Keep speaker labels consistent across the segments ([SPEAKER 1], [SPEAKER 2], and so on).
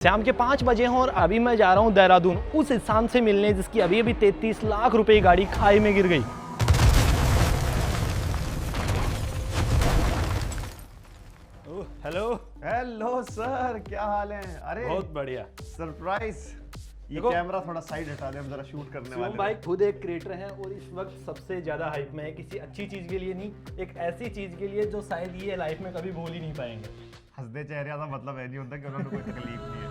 [SPEAKER 1] शाम के 5 बजे हैं और अभी मैं जा रहा हूं देहरादून उस इंसान से मिलने जिसकी अभी अभी 33 लाख रुपए की गाड़ी खाई में गिर गई। हेलो
[SPEAKER 2] हेलो सर, क्या हाल है? अरे
[SPEAKER 1] बहुत बढ़िया।
[SPEAKER 2] सरप्राइज। ये कैमरा थोड़ा साइड हटा दे, हम जरा शूट करने वाले
[SPEAKER 1] भाई खुद एक क्रिएटर हैं और इस वक्त सबसे ज्यादा हाइप में है, किसी अच्छी चीज के लिए नहीं, एक ऐसी चीज के लिए जो शायद ये लाइफ में कभी भूल ही नहीं पाएंगे।
[SPEAKER 2] हंसदे चेहरे का मतलब है नहीं होता कि उन्होंने कोई तकलीफ नहीं है।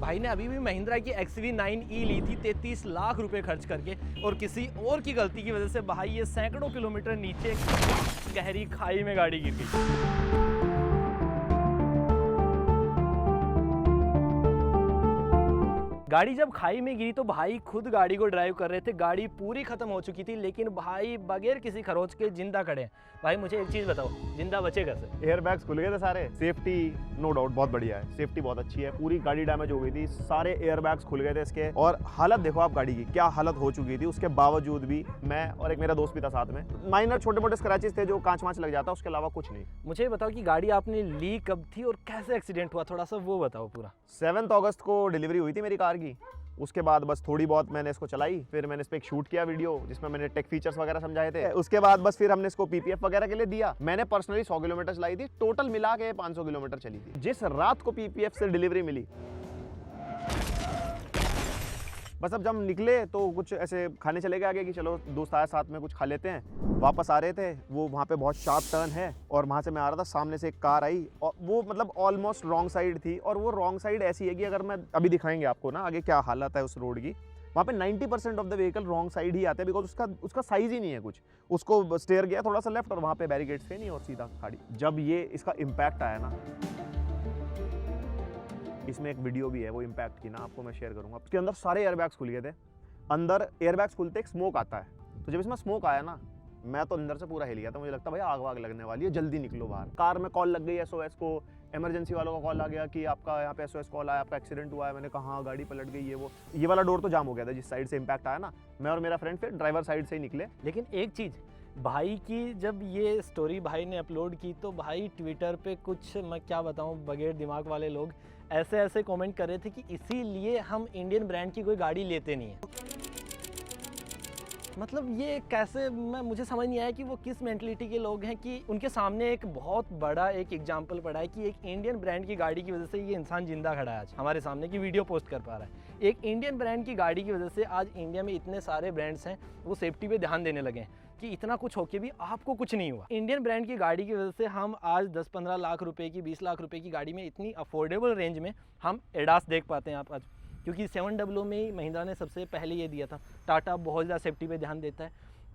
[SPEAKER 1] भाई ने अभी भी महिंद्रा की XV9e ली थी 33 लाख रुपए खर्च करके और किसी और की गलती की वजह से भाई ये सैकड़ों किलोमीटर नीचे गहरी खाई में गाड़ी गिर गई। गाड़ी जब खाई में गिरी तो भाई खुद गाड़ी को ड्राइव कर रहे थे, गाड़ी पूरी खत्म हो चुकी थी, लेकिन भाई बगैर किसी खरोच के जिंदा खड़े हैं। भाई मुझे एक चीज बताओ, जिंदा बचे कैसे?
[SPEAKER 2] एयर बैग्स खुल गए थे सारे। सेफ्टी नो डाउट बहुत बढ़िया है, सेफ्टी बहुत अच्छी है। पूरी गाड़ी डैमेज हो गई थी, सारे एयर बैग्स खुल गए थे इसके। और हालत देखो आप गाड़ी की, क्या हालत हो चुकी थी। उसके बावजूद भी मैं और एक मेरा दोस्त भी था साथ में, माइनर छोटे मोटे स्क्रैचेस थे जो कांच वांच लग जाता, उसके अलावा कुछ नहीं।
[SPEAKER 1] मुझे बताओ कि गाड़ी आपने ली कब थी और कैसे एक्सीडेंट हुआ, थोड़ा सा वो बताओ पूरा।
[SPEAKER 2] 7 अगस्त को डिलीवरी हुई थी मेरी कार की। उसके बाद बस थोड़ी बहुत मैंने इसको चलाई, फिर मैंने इस पर एक शूट किया वीडियो जिसमें मैंने टेक फीचर्स वगैरह समझाए थे। उसके बाद बस फिर हमने इसको PPF वगैरह के लिए दिया। मैंने पर्सनली 100 किलोमीटर चलाई थी, टोटल मिला के 500 किलोमीटर चली थी। जिस रात को PPF से डिलीवरी मिली, बस अब जब निकले तो कुछ ऐसे खाने चले गए आगे कि चलो दोस्त आया साथ में कुछ खा लेते हैं। वापस आ रहे थे, वो वहाँ पे बहुत शार्प टर्न है और वहाँ से मैं आ रहा था, सामने से एक कार आई और वो मतलब ऑलमोस्ट रॉन्ग साइड थी। और वो रॉन्ग साइड ऐसी है कि अगर मैं अभी दिखाएंगे आपको ना आगे क्या हालत है उस रोड की, वहाँ पे 90% of the vehicle wrong side ही आते हैं, बिकॉज उसका साइज ही नहीं है कुछ। उसको स्टेयर गया थोड़ा सा लेफ्ट और वहाँ पे बैरिकेड्स थे नहीं और सीधा खाड़ी। जब ये इसका इम्पैक्ट आया ना, इसमें एक वीडियो भी है वो इम्पैक्ट की ना, आपको मैं शेयर करूंगा। उसके अंदर सारे एयरबैग्स खुल गए थे। अंदर एयरबैग्स खुलते एक स्मोक आता है, तो जब इसमें स्मोक आया ना, मैं तो अंदर से पूरा हिल गया था। मुझे लगता भाई आग वाग लगने वाली है, जल्दी निकलो बाहर। कार में कॉल लग गई SOS को, इमरजेंसी वालों का कॉल आ गया कि आपका यहाँ पे SOS कॉल आया, आपका एक्सीडेंट हुआ है। मैंने कहा हाँ, गाड़ी पलट गई है। वो ये वाला डोर तो जाम हो गया था जिस साइड से इम्पैक्ट आया ना। मैं और मेरा फ्रेंड फिर ड्राइवर साइड से ही निकले।
[SPEAKER 1] लेकिन एक चीज़, भाई की जब ये स्टोरी भाई ने अपलोड की तो भाई ट्विटर पे कुछ मैं क्या बताऊं बगैर दिमाग वाले लोग ऐसे ऐसे कमेंट कर रहे थे कि इसीलिए हम इंडियन ब्रांड की कोई गाड़ी लेते नहीं है। मतलब ये कैसे, मुझे समझ नहीं आया कि वो किस मेंटलिटी के लोग हैं कि उनके सामने एक बहुत बड़ा एक एग्जांपल पड़ा है कि एक इंडियन ब्रांड की गाड़ी की वजह से ये इंसान जिंदा खड़ा है आज हमारे सामने, की वीडियो पोस्ट कर पा रहा है। एक इंडियन ब्रांड की गाड़ी की वजह से आज इंडिया में इतने सारे ब्रांड्स हैं वो सेफ्टी पे ध्यान देने लगे हैं कि इतना कुछ होके भी आपको कुछ नहीं हुआ। इंडियन ब्रांड की गाड़ी की वजह से हम आज 10-15 लाख रुपए की, 20 लाख रुपए की गाड़ी में इतनी अफोर्डेबल रेंज में हम एडास देख पाते हैं आप आज, क्योंकि 700 में ही महिंद्रा ने सबसे पहले ये दिया था। टाटा बहुत ज़्यादा सेफ्टी पे ध्यान देता है।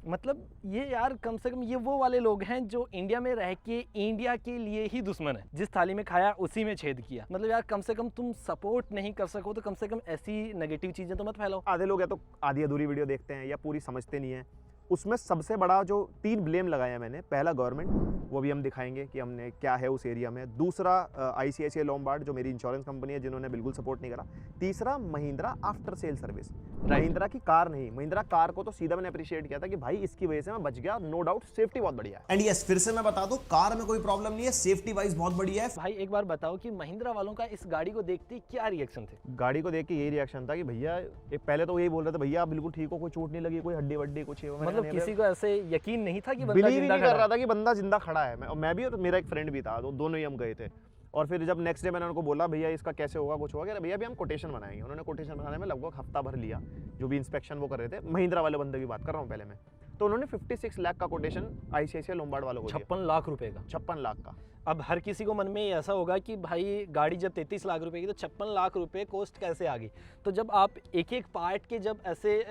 [SPEAKER 1] मतलब ये यार कम से कम ये वो वाले लोग हैं जो इंडिया में रह के इंडिया के लिए ही दुश्मन है। जिस थाली में खाया उसी में छेद किया। मतलब यार कम से कम तुम सपोर्ट नहीं कर सको तो कम से कम ऐसी नेगेटिव चीज़ें तो मत फैलाओ।
[SPEAKER 2] आधे लोग या तो आधी अधूरी वीडियो देखते हैं या पूरी समझते नहीं है। उसमें सबसे बड़ा जो 3 ब्लेम लगाया मैंने, पहला गवर्नमेंट, वो भी हम दिखाएंगे कि हमने क्या है उस एरिया में। दूसरा ICICI लोम्बार्ड जो मेरी इंश्योरेंस कंपनी है जिन्होंने बिल्कुल सपोर्ट नहीं करा। तीसरा Mahindra after sale service. Mahindra की कार नहीं, महिंद्रा कार को तो सीधा मैंने अप्रिशिएट किया था कि भाई इसकी वजह से मैं बच गया। नो डाउट सेफ्टी बहुत बढ़िया है।
[SPEAKER 3] एंड यस, फिर से मैं बता दूं, कार में कोई प्रॉब्लम नहीं है, सेफ्टी वाइज बहुत बढ़िया है।
[SPEAKER 1] भाई एक बार बताओ कि महिंद्रा वालों का इस गाड़ी को देखते क्या रिएक्शन थे?
[SPEAKER 2] गाड़ी को देख के यही रिएक्शन था कि भैया, एक पहले तो यही बोल रहे थे भैया आप बिल्कुल ठीक हो, कोई चोट नहीं लगी, कोई हड्डी वड्डी कुछ है।
[SPEAKER 1] मतलब किसी को ऐसे यकीन नहीं था कि बंदा
[SPEAKER 2] बिलीव
[SPEAKER 1] जिंदा
[SPEAKER 2] नहीं कर रहा था कि बंदा जिंदा खड़ा है। मैं भी और मेरा एक फ्रेंड भी था, तो दोनों ही हम गए थे। और फिर जब नेक्स्ट डे मैंने उनको बोला भैया इसका कैसे होगा, कुछ होगा, भैया अभी हम कोटेशन बनाएंगे। उन्होंने कोटेशन बनाने में लगभग हफ्ता भर लिया, जो भी इंस्पेक्शन वो कर रहे थे। महिंद्रा वाले बंदे की बात कर रहा हूँ पहले मैं। तो उन्होंने 56 लाख का कोटेशन ICICI लोम्बार्ड वालों को दिया।
[SPEAKER 1] 56 लाख रुपए का।
[SPEAKER 2] 56 लाख का।
[SPEAKER 1] अब हर किसी को मन में ऐसा होगा कि भाई गाड़ी जब 33 लाख रुपए की तो 56 लाख रुपए कॉस्ट कैसे आ गई। तो जब आप एक एक पार्ट के जब ऐसे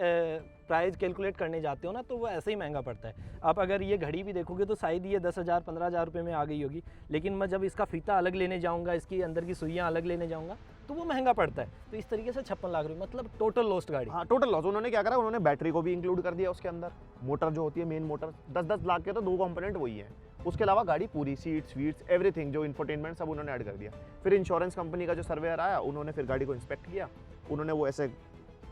[SPEAKER 1] प्राइस कैलकुलेट करने जाते हो ना तो वो ऐसे ही महंगा पड़ता है। आप अगर ये घड़ी भी देखोगे तो शायद ये 10,000 15,000 रुपये में आ गई होगी, लेकिन मैं जब इसका फीता अलग लेने जाऊँगा, इसकी अंदर की सुइयाँ अलग लेने जाऊँगा तो वो महंगा पड़ता है। तो इस तरीके से 56 लाख रुपये मतलब टोटल लॉस्ट गाड़ी।
[SPEAKER 2] हाँ, टोटल लॉस। उन्होंने क्या करा, उन्होंने बैटरी को भी इंक्लूड कर दिया उसके अंदर। मोटर जो होती है मेन मोटर 10-10 लाख के, तो 2 कंपोनेंट वही है। उसके अलावा गाड़ी पूरी, सीट्स वीट्स एवरीथिंग, जो इंफोटेनमेंट सब उन्होंने ऐड कर दिया। फिर इंश्योरेंस कंपनी का जो सर्वेयर आया, उन्होंने फिर गाड़ी को इंस्पेक्ट किया। उन्होंने वो ऐसे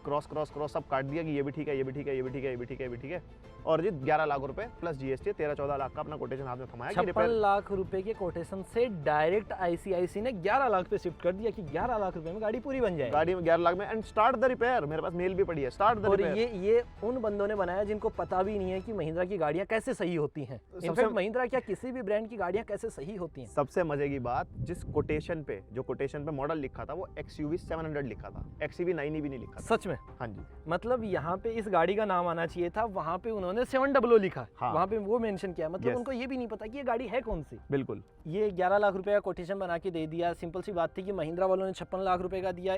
[SPEAKER 2] क्रॉस सब काट दिया कि ये भी ठीक है, ये भी ठीक है, ये भी ठीक है, ये भी ठीक है, ये भी ठीक है। और जी 11 लाख रुपए प्लस जीएसटी 13-14 लाख का अपना कोटेशन हाथ में थमाया कि
[SPEAKER 1] 56
[SPEAKER 2] रिपेयर।
[SPEAKER 1] लाख रुपए के कोटेशन से डायरेक्ट आईसीआईसी ने 11 लाख पे शिफ्ट कर दिया कि 11 लाख रुपए में गाड़ी पूरी बन जाएगी।
[SPEAKER 2] गाड़ी में 11 लाख में एंड स्टार्ट द रिपेयर। मेरे पास मेल भी पड़ी है, स्टार्ट द
[SPEAKER 1] और
[SPEAKER 2] रिपेयर।
[SPEAKER 1] ये उन बंदों ने बनाया जिनको पता भी नहीं है कि महिंद्रा की गाड़ियां कैसे सही होती हैं। इनफैक्ट महिंद्रा क्या किसी भी ब्रांड की गाड़ियां कैसे सही होती हैं।
[SPEAKER 2] सबसे मजे की बात, जिस कोटेशन पे मॉडल लिखा था वो XUV 700 लिखा था, XUV 9 भी नहीं लिखा था।
[SPEAKER 1] सच में?
[SPEAKER 2] हाँ जी।
[SPEAKER 1] मतलब यहाँ पे इस गाड़ी का नाम आना चाहिए था, वहाँ पे उन्होंने 700 लिखा।
[SPEAKER 2] हाँ।
[SPEAKER 1] वहाँ पे वो मेंशन किया। मतलब
[SPEAKER 2] Yes.
[SPEAKER 1] उनको ये भी नहीं पता कि ये गाड़ी है कौन सी।
[SPEAKER 2] बिल्कुल।
[SPEAKER 1] ये 11 लाख रुपए का कोटेशन बना के दे दिया। सिंपल सी बात थी कि महिंद्रा वालों ने 56 लाख रुपए का दिया।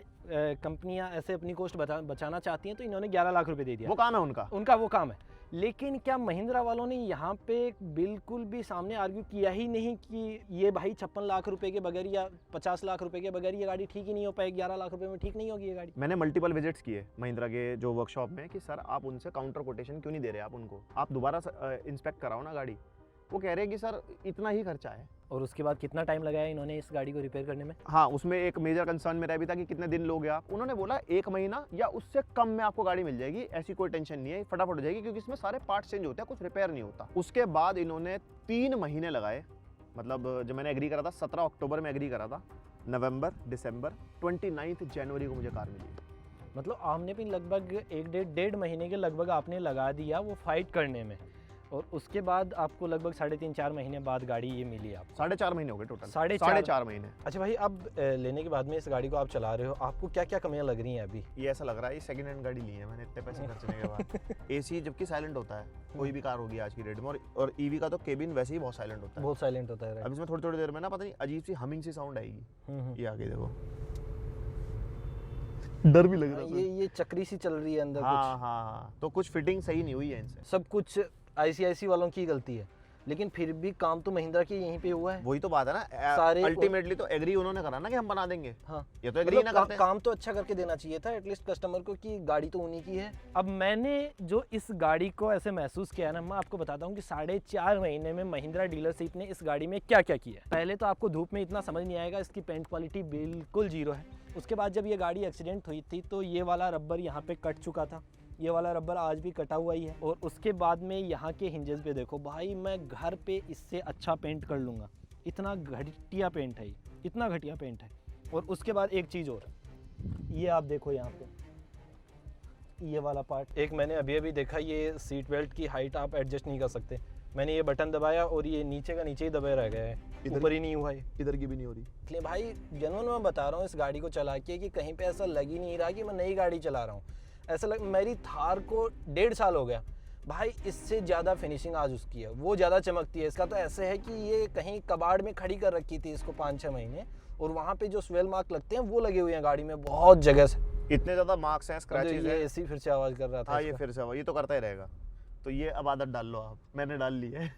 [SPEAKER 1] कंपनियां ऐसे अपनी कॉस्ट बचाना चाहती हैं तो इन्होंने 11 लाख रुपए दे दिया।
[SPEAKER 2] वो काम है उनका।
[SPEAKER 1] उनका वो काम है। लेकिन क्या महिंद्रा वालों ने यहाँ पे बिल्कुल भी सामने आर्ग्यू किया ही नहीं कि ये भाई 56 लाख रुपए के बगैर या 50 लाख रुपए के बगैर ये गाड़ी ठीक ही नहीं हो पाएगी, 11 लाख रुपए में ठीक नहीं होगी ये गाड़ी?
[SPEAKER 2] मैंने मल्टीपल विजिट्स किए महिंद्रा के जो वर्कशॉप में कि सर आप उनसे काउंटर कोटेशन क्यों नहीं दे रहे, आप उनको आप दोबारा इंस्पेक्ट कराओ ना गाड़ी। वो कह रहे हैं कि सर इतना ही खर्चा है।
[SPEAKER 1] और उसके बाद कितना टाइम लगाया इन्होंने इस गाड़ी को रिपेयर करने में?
[SPEAKER 2] हाँ, उसमें एक मेजर कंसर्न मेरा भी था कि कितने दिन लोगे आप। उन्होंने बोला 1 महीना या उससे कम में आपको गाड़ी मिल जाएगी, ऐसी कोई टेंशन नहीं है, फटाफट हो जाएगी, क्योंकि इसमें सारे पार्ट्स चेंज होते हैं, कुछ रिपेयर नहीं होता। उसके बाद इन्होंने 3 महीने लगाए। मतलब जब मैंने एग्री करा था 17 अक्टूबर में एग्री करा था, नवंबर, दिसंबर, 29 जनवरी को मुझे कार मिली।
[SPEAKER 1] मतलब आपने भी लगभग 1-1.5 महीने के लगभग आपने लगा दिया वो फाइट करने में, और उसके बाद आपको लगभग 3.5-4 महीने बाद गाड़ी ये मिली आपको।
[SPEAKER 2] 4.5 महीने हो गए टोटल।
[SPEAKER 1] 4.5
[SPEAKER 2] महीने।
[SPEAKER 1] अच्छा भाई, अब लेने के बाद में इस गाड़ी को आप चला रहे हो, आपको क्या क्या कमियां लग रही हैं अभी?
[SPEAKER 2] ये ऐसा लग रहा है ये सेकंड हैंड गाड़ी ली है मैंने इतने पैसे खर्चने के बाद। एसी जबकि साइलेंट होता है, कोई भी कार होगी आज की डेट में, और ईवी का तो केबिन वैसे ही बहुत साइलेंट होता है।
[SPEAKER 1] बहुत साइलेंट होता है।
[SPEAKER 2] अब इसमें थोड़ी देर में ना पता नहीं अजीब सी हमिंग सी साउंड आएगी। ये आगे देखो, डर भी लग रहा है।
[SPEAKER 1] ये चक्री सी चल रही है अंदर
[SPEAKER 2] हाँ
[SPEAKER 1] कुछ।
[SPEAKER 2] हाँ, तो कुछ फिटिंग सही नहीं हुई है इनसे।
[SPEAKER 1] सब कुछ आईसीआईसी वालों की गलती है, लेकिन फिर भी काम तो महिंद्रा के यहीं पे हुआ है।
[SPEAKER 2] वही तो बात है ना,
[SPEAKER 1] सारे
[SPEAKER 2] अल्टीमेटली तो एग्री उन्होंने करा ना कि हम बना देंगे।
[SPEAKER 1] हाँ,
[SPEAKER 2] ये तो एग्री
[SPEAKER 1] मतलब
[SPEAKER 2] ना करते।
[SPEAKER 1] काम तो अच्छा करके देना चाहिए था एटलीस्ट कस्टमर को कि गाड़ी तो उन्हीं की है। अब मैंने जो इस गाड़ी को ऐसे महसूस किया ना, मैं आपको बताता हूँ कि 4.5 महीने में महिंद्रा डीलरशिप ने इस गाड़ी में क्या क्या किया। पहले तो आपको धूप में इतना समझ नहीं आएगा, इसकी पेंट क्वालिटी बिल्कुल जीरो है। उसके बाद जब ये गाड़ी एक्सीडेंट हुई थी तो ये वाला रबर यहाँ पे कट चुका था, ये वाला रबर आज भी कटा हुआ ही है। और उसके बाद में यहाँ के हिंजेस पे देखो भाई, मैं घर पे इससे अच्छा पेंट कर लूँगा, इतना घटिया पेंट है, इतना घटिया पेंट है। और उसके बाद एक चीज़ और, ये आप देखो यहाँ पे ये वाला पार्ट, एक मैंने अभी अभी देखा, ये सीट बेल्ट की हाइट आप एडजस्ट नहीं कर सकते। मैंने ये बटन दबाया और ये नीचे का नीचे ही दबाया रह गया है, ऊपर ही नहीं हुआ है,
[SPEAKER 2] इधर की भी नहीं हो रही।
[SPEAKER 1] इसलिए भाई जनरल मैं बता रहा हूँ इस गाड़ी को चला के कि कहीं पे ऐसा लग ही नहीं रहा कि मैं नई गाड़ी चला रहा हूँ। ऐसा लग, मेरी थार को 1.5 साल हो गया भाई, इससे ज़्यादा फिनिशिंग आज उसकी है, वो ज़्यादा चमकती है। इसका तो ऐसे है कि ये कहीं कबाड़ में खड़ी कर रखी थी इसको 5-6 महीने, और वहाँ पे जो स्वेल मार्क लगते हैं वो लगे हुए हैं गाड़ी में बहुत जगह से।
[SPEAKER 2] इतने ज़्यादा मार्क्स हैं, स्क्रैचेस हैं।
[SPEAKER 1] ये एसी फिर से आवाज़ कर रहा था।
[SPEAKER 2] हाँ, ये फिर से ये तो करता ही रहेगा। तो ये अब आदत डाल लो आप, मैंने डाल ली है।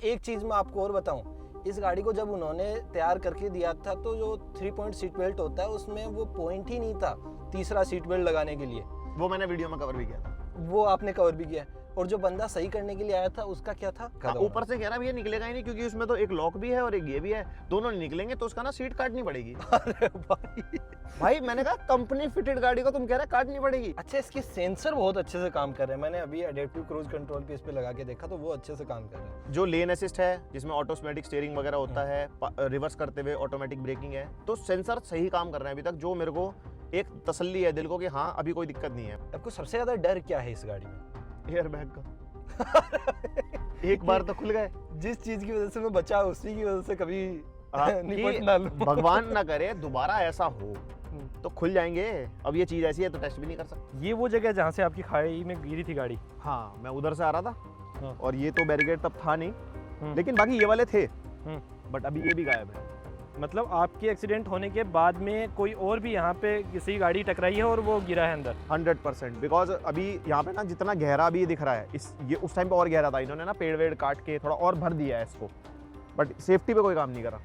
[SPEAKER 1] एक चीज़ मैं आपको और बताऊं, इस गाड़ी को जब उन्होंने तैयार करके दिया था तो जो 3 पॉइंट सीट बेल्ट होता है उसमें वो पॉइंट ही नहीं था तीसरा सीट बेल्ट लगाने के लिए।
[SPEAKER 2] वो मैंने वीडियो में कवर भी किया था।
[SPEAKER 1] वो आपने कवर भी किया, और जो बंदा सही करने के लिए आया था उसका क्या था?
[SPEAKER 2] ऊपर से कह रहा ये निकलेगा ही नहीं, क्योंकि उसमें तो एक लॉक भी है और एक ये भी है, दोनों नहीं निकलेंगे, तो उसका ना सीट काटनी पड़ेगी।
[SPEAKER 1] अरे
[SPEAKER 2] भाई मैंने कहा कंपनी फिटेड गाड़ी को तुम कह रहे काटनी पड़ेगी।
[SPEAKER 1] अच्छा, इसके सेंसर बहुत अच्छे से काम कर रहे हैं। मैंने अभी एडेप्टिव क्रूज कंट्रोल पे इस पे लगा के देखा तो वो अच्छे से काम कर रहे हैं।
[SPEAKER 2] जो लेन असिस्ट है, जिसमें ऑटोमेटिक स्टीयरिंग वगैरह होता है, रिवर्स करते हुए ऑटोमेटिक ब्रेकिंग है, तो सेंसर सही काम कर रहे हैं अभी तक, जो मेरे को एक तसल्ली है दिल को कि हाँ अभी कोई दिक्कत नहीं है।
[SPEAKER 1] आपको सबसे ज्यादा डर क्या है इस गाड़ी में?
[SPEAKER 2] एयर बैग का। एक बार तो खुल गए,
[SPEAKER 1] जिस चीज की वजह से मैं बचा उसी की वजह से कभी निपट ना लूं।
[SPEAKER 2] भगवान ना करे दोबारा ऐसा हो तो खुल जाएंगे। अब ये चीज ऐसी है तो टेस्ट भी नहीं कर सकते।
[SPEAKER 1] ये वो जगह जहाँ से आपकी खाई में गिरी थी गाड़ी?
[SPEAKER 2] हाँ, मैं उधर से आ रहा था।
[SPEAKER 1] हाँ।
[SPEAKER 2] और ये तो बैरिकेड तब था नहीं, लेकिन बाकी ये वाले थे, बट अभी ये भी गायब है।
[SPEAKER 1] मतलब आपके एक्सीडेंट होने के बाद में कोई और भी यहाँ पे किसी गाड़ी टकराई है और वो गिरा है अंदर?
[SPEAKER 2] 100%, बिकॉज अभी यहाँ पे ना जितना गहरा अभी दिख रहा है, ये उस टाइम पे और गहरा था, इन्होंने ना पेड़ वेड़ काट के थोड़ा और भर दिया है इसको, बट सेफ्टी पे कोई काम नहीं करा।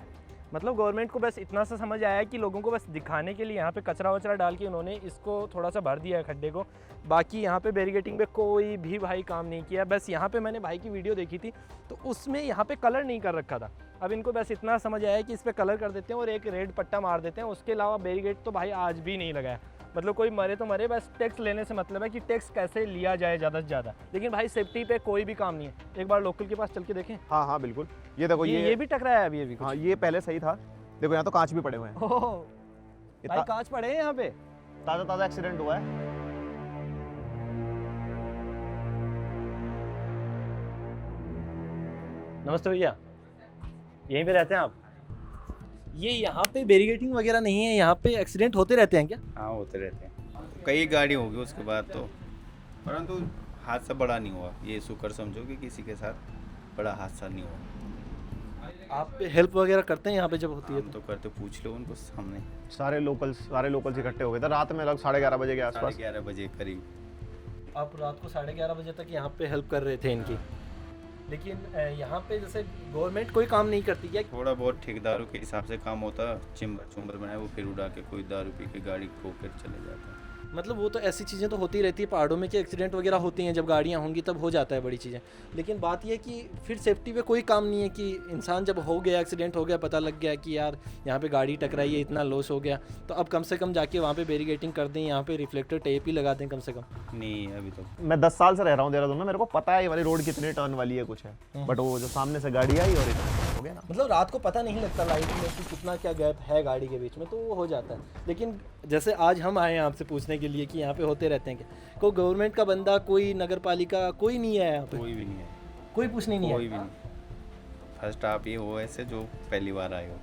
[SPEAKER 1] मतलब गवर्नमेंट को बस इतना सा समझ आया कि लोगों को बस दिखाने के लिए यहाँ पे कचरा वचरा डाल के उन्होंने इसको थोड़ा सा भर दिया है खड्डे को, बाकी यहाँ पे बैरिकेटिंग पे कोई भी भाई काम नहीं किया। बस यहाँ पे मैंने भाई की वीडियो देखी थी तो उसमें यहाँ पे कलर नहीं कर रखा था, अब इनको बस इतना समझ आया कि इस पर कलर कर देते हैं और एक रेड पट्टा मार देते हैं, उसके अलावा बैरिकेड तो भाई आज भी नहीं लगाया। मतलब कोई मरे तो मरे, बस टैक्स लेने से मतलब है कि टैक्स कैसे लिया जाए ज़्यादा से ज़्यादा, लेकिन भाई सेफ्टी पे कोई भी काम नहीं है। एक बार लोकल के पास चल के देखें।
[SPEAKER 2] हाँ हाँ बिल्कुल, ये देखो
[SPEAKER 1] ये भी टकराया है अभी कुछ।
[SPEAKER 2] हाँ ये पहले सही था, देखो यहाँ तो कांच भी पड़े हुए हैं।
[SPEAKER 1] ओह, भाई कांच पड़े हैं यहाँ पे।
[SPEAKER 2] ताज़ा ताज़ा एक्सीडेंट हुआ है।
[SPEAKER 1] नमस्ते भैया, यहीं पे रहते हैं आप? ये यहाँ पे बैरिकेडिंग वगैरह नहीं है, यहाँ पे एक्सीडेंट होते रहते हैं क्या?
[SPEAKER 4] हाँ होते रहते हैं, कई गाड़ी होगी उसके बाद तो, परंतु हादसा बड़ा नहीं हुआ। ये शुक्र समझो कि किसी के साथ बड़ा हादसा नहीं हुआ।
[SPEAKER 1] आप पे हेल्प वगैरह करते हैं यहाँ पे जब होती है
[SPEAKER 4] हम तो करते, पूछ लो उनको सामने।
[SPEAKER 2] सारे लोकल्स इकट्ठे हो गए थे रात में लगभग 11:30 बजे के आसपास।
[SPEAKER 4] 11:30 बजे करीब।
[SPEAKER 1] आप रात को 11:30 बजे तक यहाँ पे हेल्प कर रहे थे इनकी, लेकिन यहाँ पे जैसे गवर्नमेंट कोई काम नहीं करती क्या?
[SPEAKER 4] थोड़ा बहुत ठेकेदारों के हिसाब से काम होता, चुम्बर बनाए वो फिर उड़ा के कोई दारू पी के गाड़ी ठोक कर चले जाता है।
[SPEAKER 1] मतलब वो तो ऐसी चीज़ें तो होती रहती है पहाड़ों में कि एक्सीडेंट वगैरह होती हैं, जब गाड़ियाँ होंगी तब हो जाता है बड़ी चीज़ें। लेकिन बात ये है कि फिर सेफ्टी पे कोई काम नहीं है कि इंसान जब हो गया, एक्सीडेंट हो गया, पता लग गया कि यार यहाँ पे गाड़ी टकराई है, इतना लॉस हो गया, तो अब कम से कम जाके वहाँ पे बैरिकेडिंग कर दें, यहाँ पे रिफ्लेक्टर टेप ही लगा दें कम से कम।
[SPEAKER 4] नहीं अभी तो
[SPEAKER 2] मैं 10 साल से रह रहा हूँ देहरादून में, मेरे को पता है ये वाली रोड कितने टर्न वाली है कुछ है, बट वो जो सामने से गाड़ी आई और हो गया ना।
[SPEAKER 1] मतलब रात को पता नहीं लगता लाइट में कि कितना क्या गैप है गाड़ी के बीच में, तो वो हो जाता है। लेकिन जैसे आज हम आए हैं आपसे पूछने के लिए कि यहाँ पे होते रहते हैं क्या, कोई गवर्नमेंट का बंदा, कोई नगर पालिका, कोई नहीं है यहाँ पे?
[SPEAKER 4] कोई भी नहीं है,
[SPEAKER 1] कोई पूछने नहीं
[SPEAKER 4] कोई
[SPEAKER 1] है?
[SPEAKER 4] भी नहीं। फर्स्ट आप ये हो ऐसे जो पहली बार आए हो।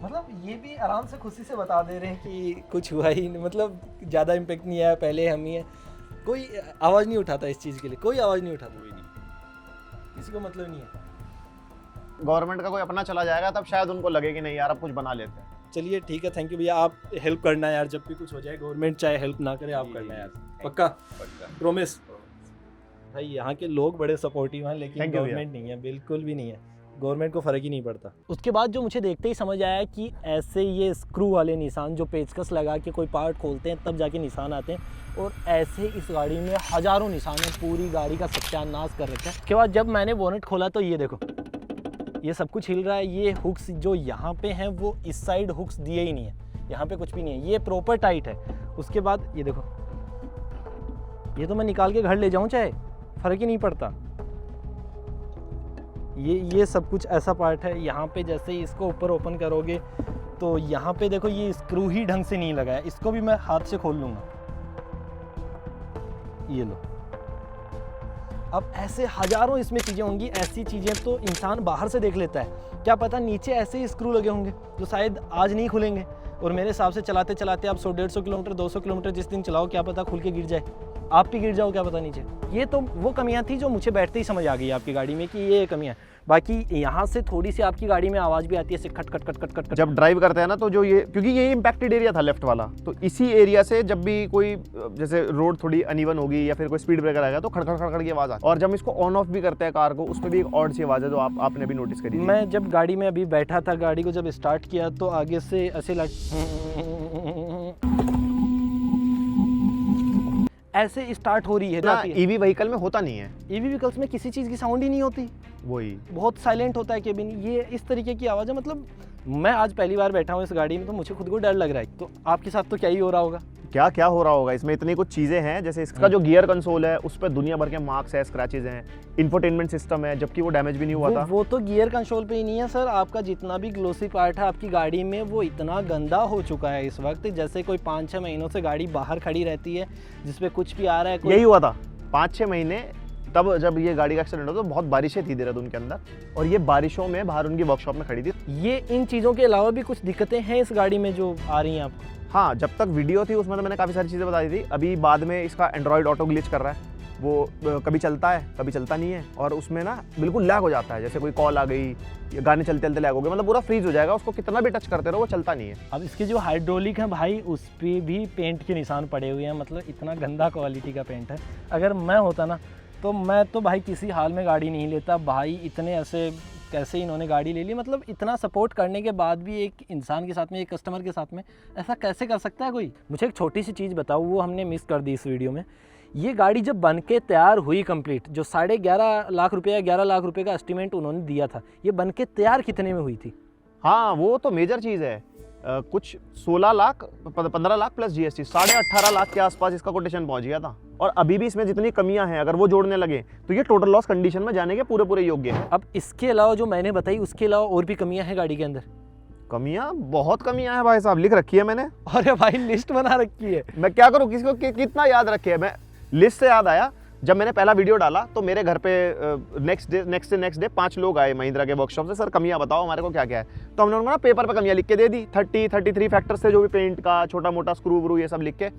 [SPEAKER 1] मतलब ये भी आराम से खुशी से बता दे रहे हैं कि कुछ हुआ ही नहीं, मतलब ज़्यादा इम्पेक्ट नहीं आया, पहले हम ही है। कोई आवाज़ नहीं उठाता इस चीज़ के लिए, कोई आवाज़ नहीं उठाता,
[SPEAKER 4] कोई नहीं।
[SPEAKER 1] किसी को मतलब नहीं है।
[SPEAKER 2] गवर्नमेंट का कोई अपना चला जाएगा तब शायद उनको लगे कि नहीं यार अब कुछ बना लेते हैं।
[SPEAKER 1] चलिए ठीक है, थैंक यू भैया, आप हेल्प करना यार, जब भी कुछ हो जाए गवर्नमेंट चाहे हेल्प ना करे, आप करना यार, पक्का प्रॉमिस। भाई यहाँ के लोग बड़े सपोर्टिव हैं, लेकिन
[SPEAKER 2] Thank you
[SPEAKER 1] गवर्नमेंट नहीं है, बिल्कुल भी नहीं है, गवर्नमेंट को फ़र्क ही नहीं पड़ता। उसके बाद जो मुझे देखते ही समझ आया कि ऐसे ये स्क्रू वाले निशान जो पेचकस लगा के कोई पार्ट खोलते हैं तब जाके निशान आते हैं, और ऐसे इस गाड़ी में हज़ारों निशान हैं, पूरी गाड़ी का सत्यानाश कर रखा है। उसके बाद जब मैंने बोनेट खोला तो ये देखो, ये सब कुछ हिल रहा है। ये हुक्स जो यहाँ पे हैं वो इस साइड हुक्स दिए ही नहीं है, यहाँ पे कुछ भी नहीं है, ये प्रॉपर टाइट है। उसके बाद ये देखो, ये तो मैं निकाल के घर ले जाऊँ चाहे, फ़र्क ही नहीं पड़ता। ये सब कुछ ऐसा पार्ट है। यहाँ पे जैसे ही इसको ऊपर ओपन करोगे तो यहाँ पे देखो ये स्क्रू ही ढंग से नहीं लगा है, इसको भी मैं हाथ से खोल लूँगा। ये लो, अब ऐसे हजारों इसमें चीज़ें होंगी, ऐसी चीज़ें तो इंसान बाहर से देख लेता है, क्या पता नीचे ऐसे ही स्क्रू लगे होंगे जो शायद आज नहीं खुलेंगे, और मेरे हिसाब से चलाते चलाते आप 100-150 किलोमीटर 200 किलोमीटर जिस दिन चलाओ, क्या पता खुल के गिर जाए, आप भी गिर जाओ, क्या पता नीचे। ये तो वो कमियां थी जो मुझे बैठते ही समझ आ गई आपकी गाड़ी में कि ये कमियां। बाकी यहाँ से थोड़ी सी आपकी गाड़ी में आवाज़ भी आती है, खट खट खट खट खट।
[SPEAKER 2] जब ड्राइव करते हैं ना तो जो ये, क्योंकि ये इम्पैक्टेड एरिया था लेफ्ट वाला, तो इसी एरिया से जब भी कोई जैसे रोड थोड़ी अनइवन होगी या फिर कोई स्पीड ब्रेकर आएगा तो खड़खड़ खड़खड़ की आवाज़ आती है। और जब इसको ऑन ऑफ भी करते हैं कार को, उसमें भी एक ऑड सी आवाज़ है जो आपने भी नोटिस करी।
[SPEAKER 1] मैं जब गाड़ी में अभी बैठा था, गाड़ी को जब स्टार्ट किया तो आगे से ऐसे स्टार्ट हो रही है
[SPEAKER 2] ना, ईवी व्हीकल में होता नहीं है।
[SPEAKER 1] ईवी व्हीकल्स में किसी चीज़ की साउंड ही नहीं होती,
[SPEAKER 2] वही
[SPEAKER 1] बहुत साइलेंट होता है केबिन। ये इस तरीके की आवाज़ है, मतलब मैं आज पहली बार बैठा हूँ इस गाड़ी में तो मुझे खुद को डर लग रहा है। तो आपके साथ तो क्या ही हो रहा होगा?
[SPEAKER 2] क्या क्या हो रहा होगा इसमें, इतनी कुछ चीज़ें हैं। जैसे इसका जो गियर कंसोल है उस पर दुनिया भर के मार्क्स है, स्क्रैचेस हैं, इंफोटेनमेंट सिस्टम है, जबकि वो डैमेज भी नहीं हुआ था।
[SPEAKER 1] वो तो गियर कंसोल पे ही नहीं है सर, आपका जितना भी ग्लोसी पार्ट है आपकी गाड़ी में वो इतना गंदा हो चुका है इस वक्त, जैसे कोई 5-6 महीनों से गाड़ी बाहर खड़ी रहती है जिसपे कुछ भी आ रहा है।
[SPEAKER 2] यही हुआ था 5-6 महीने, तब जब ये गाड़ी का एक्सीडेंट हुआ तो बहुत बारिशें थी देहरादून के अंदर, और ये बारिशों में बाहर उनकी वर्कशॉप में खड़ी थी।
[SPEAKER 1] ये इन चीज़ों के अलावा भी कुछ दिक्कतें हैं इस गाड़ी में जो आ रही हैं आपको?
[SPEAKER 2] हाँ, जब तक वीडियो थी उसमें तो मैंने काफ़ी सारी चीज़ें बता दी थी। अभी बाद में इसका एंड्रॉयड ऑटो ग्लिच कर रहा है, वो कभी चलता है कभी चलता नहीं है, और उसमें ना बिल्कुल लैग हो जाता है, जैसे कोई कॉल आ गई या गाने चलते चलते लैग हो गए, मतलब पूरा फ्रीज हो जाएगा, उसको कितना भी टच करते रहो वो चलता नहीं है।
[SPEAKER 1] अब इसके जो हाइड्रोलिक है भाई, उस पर भी पेंट के निशान पड़े हुए हैं, मतलब इतना गंदा क्वालिटी का पेंट है। अगर मैं होता ना तो मैं तो भाई किसी हाल में गाड़ी नहीं लेता भाई, इतने ऐसे कैसे इन्होंने गाड़ी ले ली, मतलब इतना सपोर्ट करने के बाद भी एक इंसान के साथ में, एक कस्टमर के साथ में ऐसा कैसे कर सकता है कोई? मुझे एक छोटी सी चीज़ बताओ, वो हमने मिस कर दी इस वीडियो में। ये गाड़ी जब बन के तैयार हुई कंप्लीट, जो 11.5 लाख रुपए या 11 लाख रुपए का एस्टिमेट उन्होंने दिया था, ये बन के तैयार कितने में हुई थी?
[SPEAKER 2] हाँ वो तो मेजर चीज़ है। कुछ 16 लाख 15 लाख प्लस जीएसटी 18.5 लाख के आसपास इसका कोटेशन पहुंच गया था। और अभी भी इसमें जितनी कमियां हैं अगर वो जोड़ने लगे तो ये टोटल लॉस कंडीशन में जाने के पूरे पूरे योग्य है।
[SPEAKER 1] अब इसके अलावा जो मैंने बताई उसके अलावा और भी कमियां हैं गाड़ी के अंदर?
[SPEAKER 2] कमियां बहुत कमियां हैं भाई साहब, लिख रखी है मैंने।
[SPEAKER 1] अरे भाई लिस्ट बना रखी है।
[SPEAKER 2] मैं क्या करूं, किसको कितना याद रखे। मैं लिस्ट से याद आया, जब मैंने पहला वीडियो डाला तो मेरे घर पे नेक्स्ट डे 5 लोग आए महिंद्रा के वर्कशॉप से, सर कमियां बताओ हमारे को क्या क्या है। तो हमने उनको ना पेपर पे कमियां लिख के दे दी, 33 फैक्टर्स थे जो भी पेंट का छोटा मोटा स्क्रू व्रू ये सब लिख के।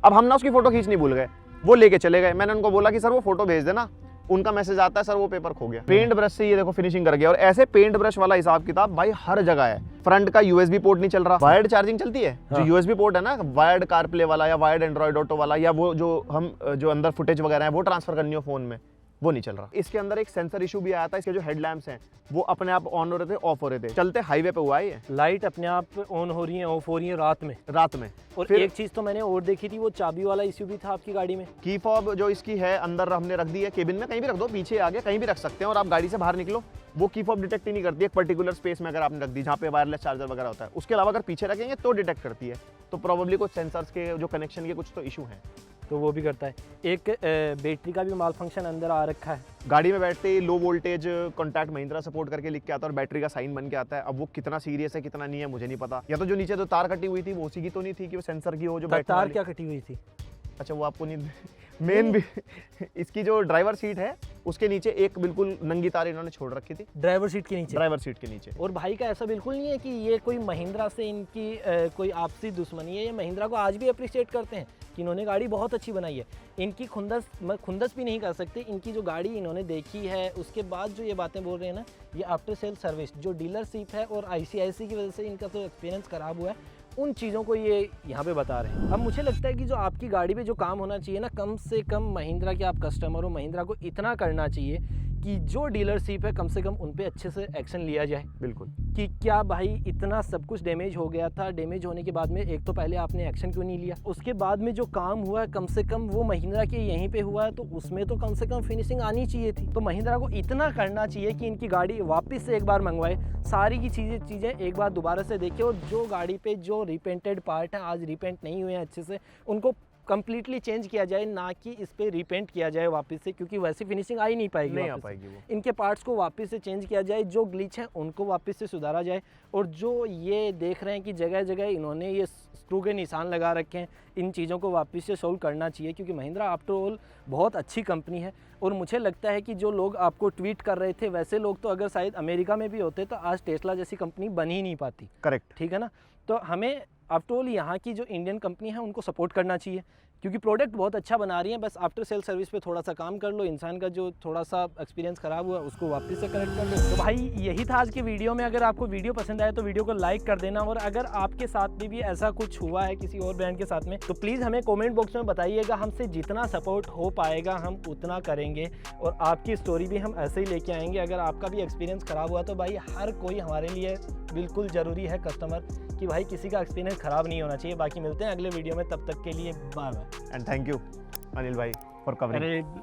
[SPEAKER 2] अब हम ना उसकी फोटो खींचनी भूल गए, वो लेके चले गए। मैंने उनको बोला कि सर वो फोटो भेज देना, उनका मैसेज आता है सर वो पेपर खो गया। पेंट ब्रश से ये देखो फिनिशिंग कर गया। और ऐसे पेंट ब्रश वाला हिसाब किताब भाई हर जगह है। फ्रंट का यूएसबी पोर्ट नहीं चल रहा, वायर्ड चार्जिंग चलती है।
[SPEAKER 1] हाँ।
[SPEAKER 2] जो यूएसबी पोर्ट है ना, वायर्ड कारप्ले वाला या वायर्ड एंड्रॉइड ऑटो वाला, या वो जो अंदर फुटेज वगैरह है वो ट्रांसफर करनी हो फोन में, वो नहीं चल रहा। इसके अंदर एक सेंसर इशू भी आया था। इसके जो हेडलैम्प्स हैं वो अपने आप ऑन हो रहे थे, ऑफ हो रहे थे, चलते हाईवे पे हुआ है ये।
[SPEAKER 1] लाइट अपने आप ऑन हो रही है, ऑफ हो रही है रात में। और
[SPEAKER 2] फिर
[SPEAKER 1] एक चीज तो मैंने और देखी थी, वो चाबी वाला इश्यू भी था आपकी गाड़ी में।
[SPEAKER 2] की फॉब जो इसकी है अंदर हमने रख दी है, केबिन में कहीं भी रख दो, पीछे आगे कहीं भी रख सकते हैं। और आप गाड़ी से बाहर निकलो वो की फॉब डिटेक्ट ही नहीं करती है। एक पर्टिकुलर स्पेस में अगर आपने रख दी जहाँ पे वायरलेस चार्जर वगैरह होता है, उसके अलावा अगर पीछे रखेंगे तो डिटेक्ट करती है। तो प्रोबेबली कुछ सेंसर्स के जो कनेक्शन के कुछ तो इशू हैं,
[SPEAKER 1] तो वो भी करता है। एक बैटरी का भी माल फंक्शन अंदर आ रखा है।
[SPEAKER 2] गाड़ी में बैठते ही low voltage contact Mahindra support करके लिख के आता है और बैटरी का साइन बन के आता है। अब वो कितना सीरियस है कितना नहीं है मुझे नहीं पता। या तो जो नीचे जो तार कटी हुई थी वो उसी की तो नहीं थी कि वो सेंसर की हो जो बैटरी
[SPEAKER 1] तार
[SPEAKER 2] वाली।
[SPEAKER 1] क्या कटी हुई थी?
[SPEAKER 2] अच्छा वो आपको नहीं मेन भी इसकी जो ड्राइवर सीट है उसके नीचे एक बिल्कुल नंगी तार इन्होंने छोड़ रखी थी,
[SPEAKER 1] ड्राइवर सीट के नीचे।
[SPEAKER 2] ड्राइवर सीट के नीचे।
[SPEAKER 1] और भाई का ऐसा बिल्कुल नहीं है कि ये कोई महिंद्रा से इनकी कोई आपसी दुश्मनी है। ये महिंद्रा को आज भी अप्रिशिएट करते हैं कि इन्होंने गाड़ी बहुत अच्छी बनाई है। इनकी खुंदस भी नहीं कर सकते। इनकी जो गाड़ी इन्होंने देखी है उसके बाद जो ये बातें बोल रहे हैं ना, ये आफ्टर सेल सर्विस जो डीलरशिप है और ICIC की वजह से इनका तो एक्सपीरियंस खराब हुआ है, उन चीज़ों को ये यहाँ पे बता रहे हैं। अब मुझे लगता है कि जो आपकी गाड़ी पे जो काम होना चाहिए ना, कम से कम महिंद्रा के आप कस्टमर हो, महिंद्रा को इतना करना चाहिए कि जो डीलरशिप है कम से कम उन पे अच्छे से एक्शन लिया जाए।
[SPEAKER 2] बिल्कुल
[SPEAKER 1] कि क्या भाई इतना सब कुछ डैमेज हो गया था, डैमेज होने के बाद में एक तो पहले आपने एक्शन क्यों नहीं लिया, उसके बाद में जो काम हुआ है कम से कम वो महिंद्रा के यहीं पे हुआ है तो उसमें तो कम से कम फिनिशिंग आनी चाहिए थी। तो महिंद्रा को इतना करना चाहिए कि इनकी गाड़ी वापस से एक बार मंगवाए, सारी की चीज़ें एक बार दोबारा से देखे, और जो गाड़ी पे जो रिपेंटेड पार्ट हैं आज रिपेंट नहीं हुए हैं अच्छे से, उनको कंप्लीटली चेंज किया जाए, ना कि इस पे रिपेंट किया जाए वापस से, क्योंकि वैसी फिनिशिंग आ ही नहीं पाएगी।
[SPEAKER 2] नहीं आ
[SPEAKER 1] वापस
[SPEAKER 2] पाएगी वो।
[SPEAKER 1] इनके पार्ट्स को वापस से चेंज किया जाए, जो ग्लिच हैं उनको वापस से सुधारा जाए। और जो ये देख रहे हैं कि जगह जगह इन्होंने ये स्क्रू के निशान लगा रखे हैं, इन चीज़ों को वापस से सोल्व करना चाहिए, क्योंकि महिंद्रा आफ्टर ऑल बहुत अच्छी कंपनी है। और मुझे लगता है कि जो लोग आपको ट्वीट कर रहे थे वैसे लोग तो अगर शायद अमेरिका में भी होते तो आज टेस्ला जैसी कंपनी बन ही नहीं पाती।
[SPEAKER 2] करेक्ट।
[SPEAKER 1] ठीक है ना। तो हमें आफ्टर ऑल यहाँ की जो इंडियन कंपनी है उनको सपोर्ट करना चाहिए, क्योंकि प्रोडक्ट बहुत अच्छा बना रही है। बस आफ्टर सेल सर्विस पे थोड़ा सा काम कर लो, इंसान का जो थोड़ा सा एक्सपीरियंस खराब हुआ उसको वापस से करेक्ट कर लो। तो भाई यही था आज के वीडियो में। अगर आपको वीडियो पसंद आया तो वीडियो को लाइक कर देना, और अगर आपके साथ में भी ऐसा कुछ हुआ है किसी और ब्रांड के साथ में तो प्लीज़ हमें कॉमेंट बॉक्स में बताइएगा। हमसे जितना सपोर्ट हो पाएगा हम उतना करेंगे, और आपकी स्टोरी भी हम ऐसे ही लेके आएंगे। अगर आपका भी एक्सपीरियंस ख़राब हुआ तो भाई हर कोई हमारे लिए बिल्कुल ज़रूरी है कस्टमर, कि भाई किसी का एक्सपीरियंस ख़राब नहीं होना चाहिए। बाकी मिलते हैं अगले वीडियो में, तब तक के लिए bye bye
[SPEAKER 2] and thank you Anil भाई फॉर कवरिंग।